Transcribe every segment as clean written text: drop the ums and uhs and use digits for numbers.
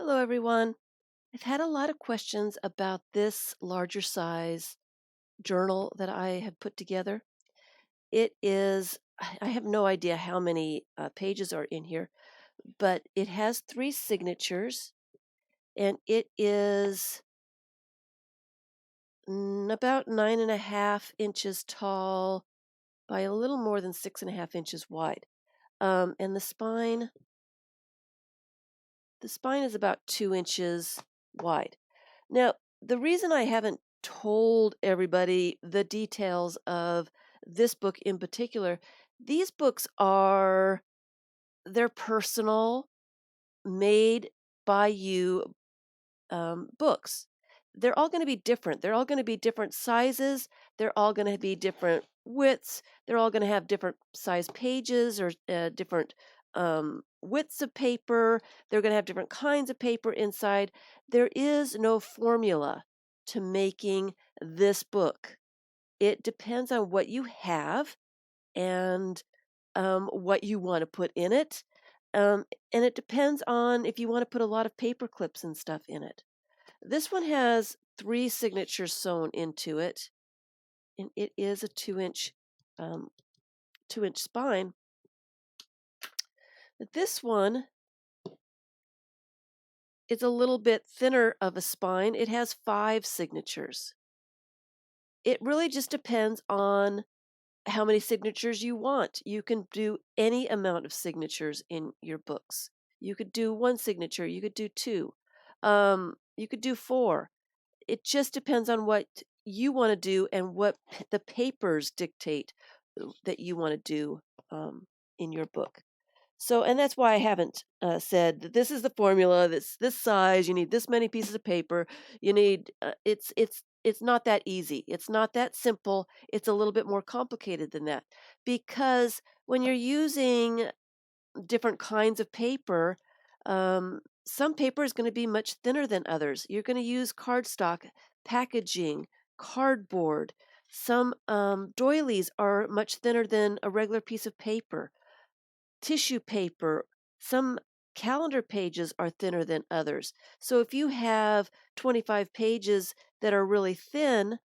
Hello, everyone. I've had a lot of questions about this larger size journal that I have put together. I have no idea how many pages are in here, but it has three signatures and it is about 9.5 inches tall by a little more than 6.5 inches wide. And the spine is about 2 inches wide. Now, the reason I haven't told everybody the details of this book in particular, these books they're personal, made by you books. They're all going to be different. They're all going to be different sizes. They're all going to be different widths. They're all going to have different size pages or different widths of paper. They're going to have different kinds of paper inside. There is no formula to making this book. It depends on what you have and what you want to put in it. Um, and it depends on if you want to put a lot of paper clips and stuff in it. This one has three signatures sewn into it, and it is a um, 2 inch spine. This one is a little bit thinner of a spine. It has five signatures. It really just depends on how many signatures you want. You can do any amount of signatures in your books. You could do one signature, you could do two, you could do four. It just depends on what you want to do and what the papers dictate that you want to do in your book. So, and that's why I haven't said that this is the formula. That's this size. You need this many pieces of paper. You need. It's not that easy. It's not that simple. It's a little bit more complicated than that because when you're using different kinds of paper. Some paper is going to be much thinner than others. You're going to use cardstock, packaging, cardboard. Some doilies are much thinner than a regular piece of paper. Tissue paper, some calendar pages are thinner than others. So if you have 25 pages that are really thin,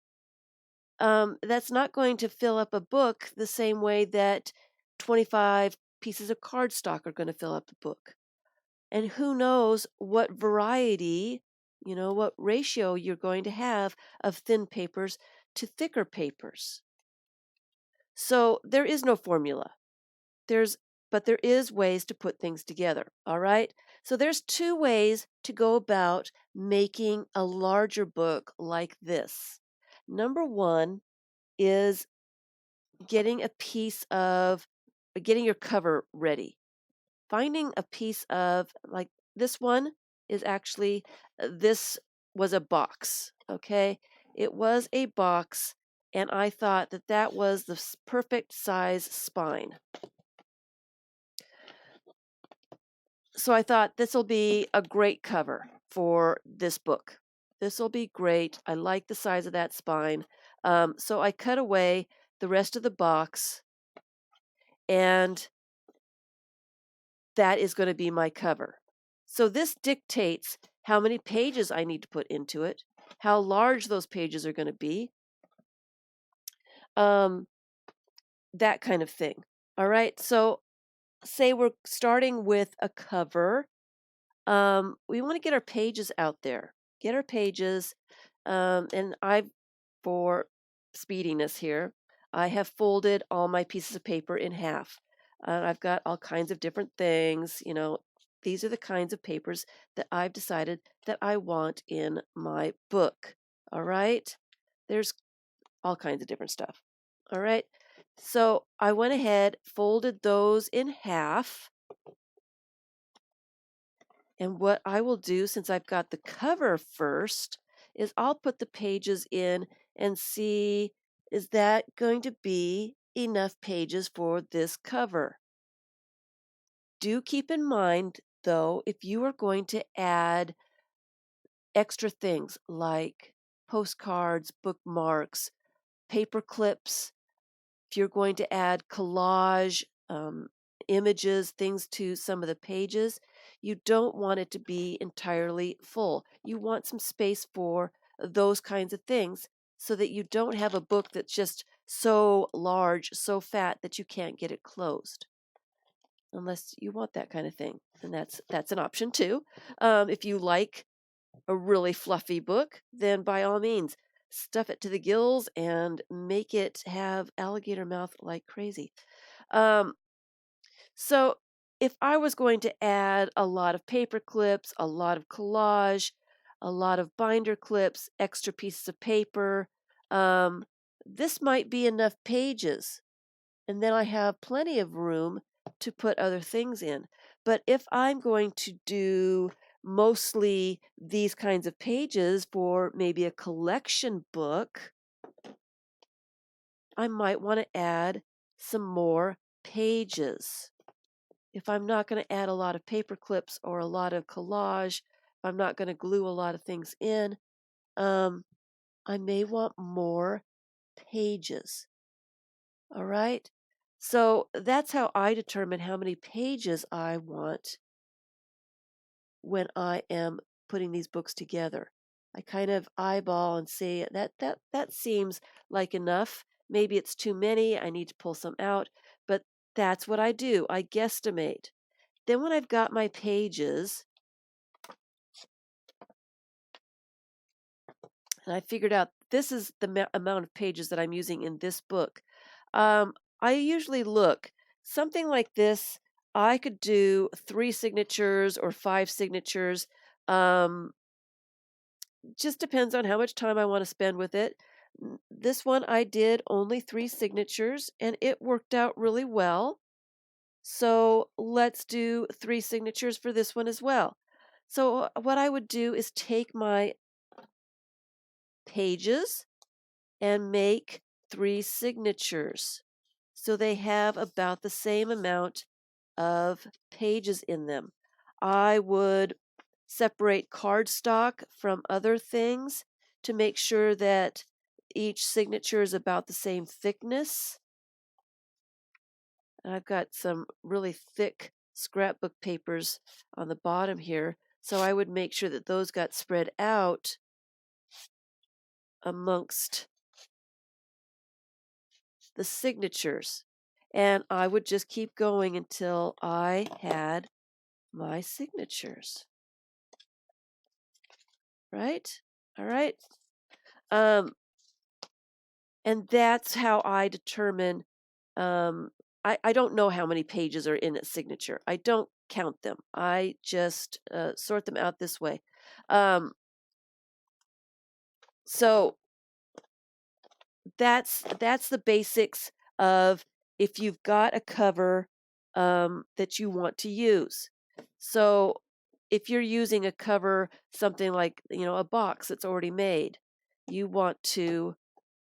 that's not going to fill up a book the same way that 25 pieces of cardstock are going to fill up a book. And who knows what variety, what ratio you're going to have of thin papers to thicker papers. So there is no formula. There's but there is ways to put things together, all right? So there's two ways to go about making a larger book like this. Number 1 is getting your cover ready. Finding a piece of like this one is actually this was a box, okay? It was a box and I thought that that was the perfect size spine. So I thought this will be a great cover for this book. This will be great. I like the size of that spine. So I cut away the rest of the box, and that is going to be my cover. So this dictates how many pages I need to put into it, how large those pages are going to be, um, that kind of thing. All right. So say we're starting with a cover. We want to get our pages out there. Get our pages. And for speediness here, I have folded all my pieces of paper in half. I've got all kinds of different things. These are the kinds of papers that I've decided that I want in my book. All right. There's all kinds of different stuff. All right. So I went ahead, folded those in half. And what I will do, since I've got the cover first, is I'll put the pages in and see, is that going to be enough pages for this cover? Do keep in mind, though, if you are going to add extra things like postcards, bookmarks, paper clips, if you're going to add collage, images, things to some of the pages, You don't want it to be entirely full. You want some space for those kinds of things so that you don't have a book that's just so large, so fat that you can't get it closed. Unless you want that kind of thing, and that's an option too. If you like a really fluffy book, then by all means, stuff it to the gills and make it have alligator mouth like crazy. Um, so if I was going to add a lot of paper clips, a lot of collage, a lot of binder clips, extra pieces of paper, um, this might be enough pages, and then I have plenty of room to put other things in. But if I'm going to do mostly these kinds of pages for maybe a collection book, I might want to add some more pages. If I'm not going to add a lot of paper clips or a lot of collage, if I'm not going to glue a lot of things in, um, I may want more pages. All right. So that's how I determine how many pages I want when I am putting these books together. I kind of eyeball and say that seems like enough. Maybe it's too many. I need to pull some out, but that's what I do. I guesstimate. Then when I've got my pages and I figured out this is the amount of pages that I'm using in this book, um, I usually look something like this. I could do 3 signatures or 5 signatures. Um, just depends on how much time I want to spend with it. This one I did only 3 signatures and it worked out really well. So let's do 3 signatures for this one as well. So what I would do is take my pages and make 3 signatures. So they have about the same amount of pages in them. I would separate cardstock from other things to make sure that each signature is about the same thickness. And I've got some really thick scrapbook papers on the bottom here, so I would make sure that those got spread out amongst the signatures. And I would just keep going until I had my signatures. Right? All right. Um, and that's how I determine. Um, I don't know how many pages are in a signature. I don't count them. I just sort them out this way. Um, so that's the basics of if you've got a cover that you want to use. So if you're using a cover, something like a box that's already made, you want to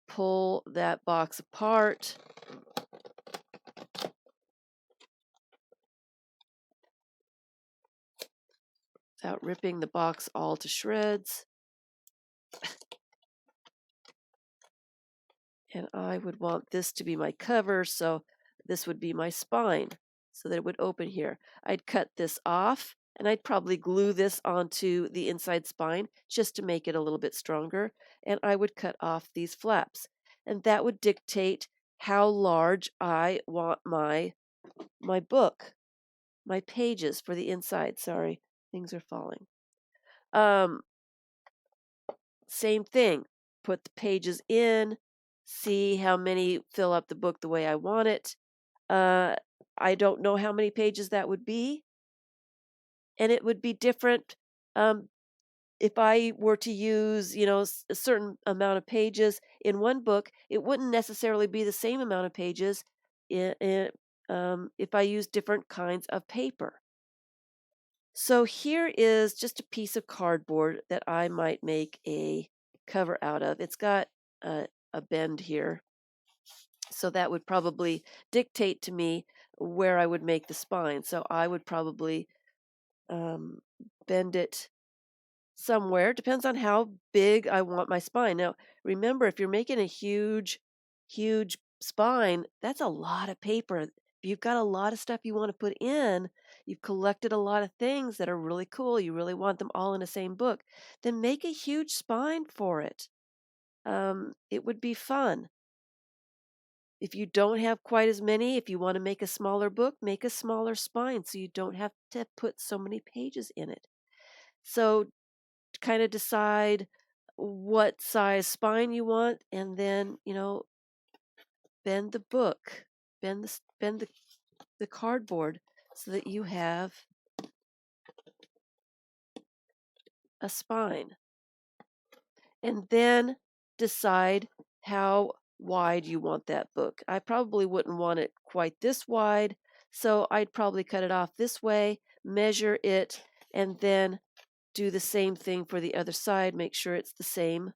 pull that box apart without ripping the box all to shreds. And I would want this to be my cover, so this would be my spine, so that it would open here. I'd cut this off, and I'd probably glue this onto the inside spine just to make it a little bit stronger, and I would cut off these flaps. And that would dictate how large I want my book, my pages for the inside. Sorry, things are falling. Um, Same thing. Put the pages in, see how many fill up the book the way I want it. Uh, I don't know how many pages that would be, and it would be different um, if I were to use, a certain amount of pages in one book. It wouldn't necessarily be the same amount of pages if I use different kinds of paper. So here is just a piece of cardboard that I might make a cover out of. It's got a bend here, so that would probably dictate to me where I would make the spine. So I would probably um, bend it somewhere. Depends on how big I want my spine. Now, remember, if you're making a huge spine, that's a lot of paper. If you've got a lot of stuff you want to put in, you've collected a lot of things that are really cool, you really want them all in the same book, then make a huge spine for it. It would be fun. If you don't have quite as many, if you want to make a smaller book, make a smaller spine so you don't have to put so many pages in it. So kind of decide what size spine you want and then, bend the book, bend the cardboard so that you have a spine. And then decide how wide you want that book. I probably wouldn't want it quite this wide, so I'd probably cut it off this way, measure it, and then do the same thing for the other side. Make sure it's the same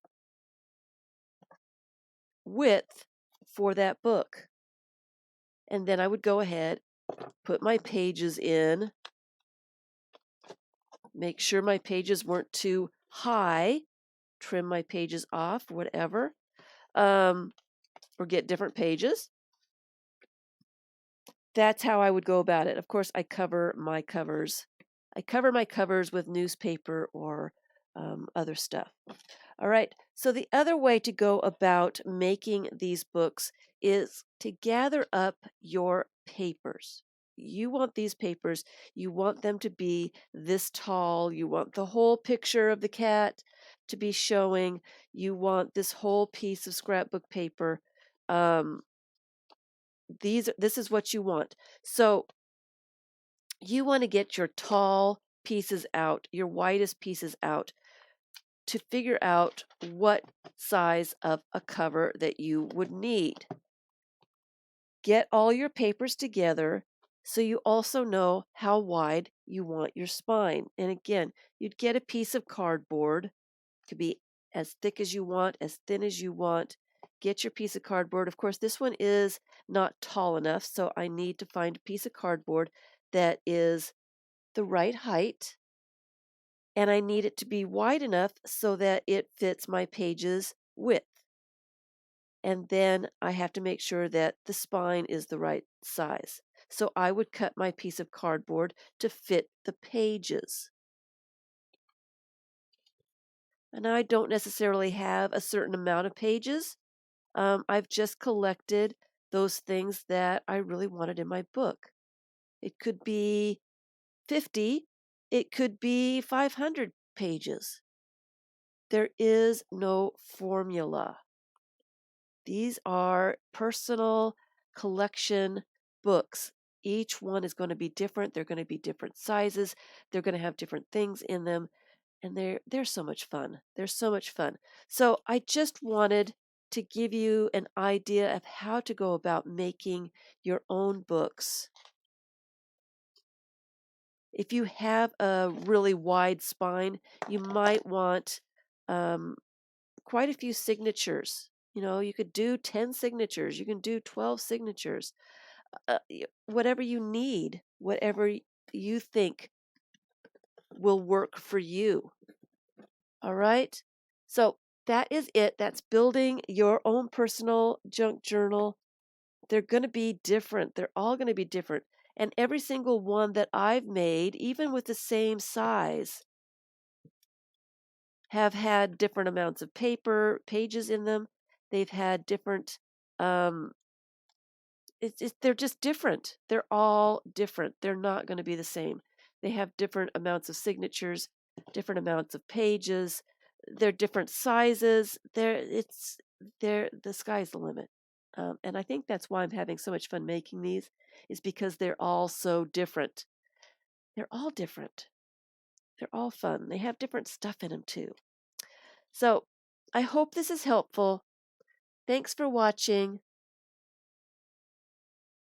width for that book. And then I would go ahead, put my pages in, make sure my pages weren't too high, trim my pages off, whatever, or get different pages. That's how I would go about it. Of course, I cover my covers. I cover my covers with newspaper or other stuff. All right. So the other way to go about making these books is to gather up your papers. You want these papers, you want them to be this tall. You want the whole picture of the cat to be showing. You want this whole piece of scrapbook paper. Um, this is what you want. So you want to get your tall pieces out, your widest pieces out to figure out what size of a cover that you would need. Get all your papers together so you also know how wide you want your spine. And again, you'd get a piece of cardboard. It could be as thick as you want, as thin as you want. Get your piece of cardboard. Of course, this one is not tall enough, so I need to find a piece of cardboard that is the right height, and I need it to be wide enough so that it fits my page's width. And then I have to make sure that the spine is the right size. So I would cut my piece of cardboard to fit the pages. And I don't necessarily have a certain amount of pages. I've just collected those things that I really wanted in my book. It could be 50, it could be 500 pages. There is no formula. These are personal collection books. Each one is going to be different. They're going to be different sizes. They're going to have different things in them, and they're so much fun. They're so much fun. So I just wanted to give you an idea of how to go about making your own books. If you have a really wide spine, you might want um, quite a few signatures. You could do 10 signatures, you can do 12 signatures, whatever you need, whatever you think will work for you. All right. So that is it. That's building your own personal junk journal. They're going to be different. They're all going to be different. And every single one that I've made, even with the same size, have had different amounts of pages in them. They've had different, um, they're just different. They're all different. They're not going to be the same. They have different amounts of signatures, different amounts of pages. They're different sizes. The sky's the limit. And I think that's why I'm having so much fun making these, is because they're all so different. They're all different. They're all fun. They have different stuff in them too. So I hope this is helpful. Thanks for watching.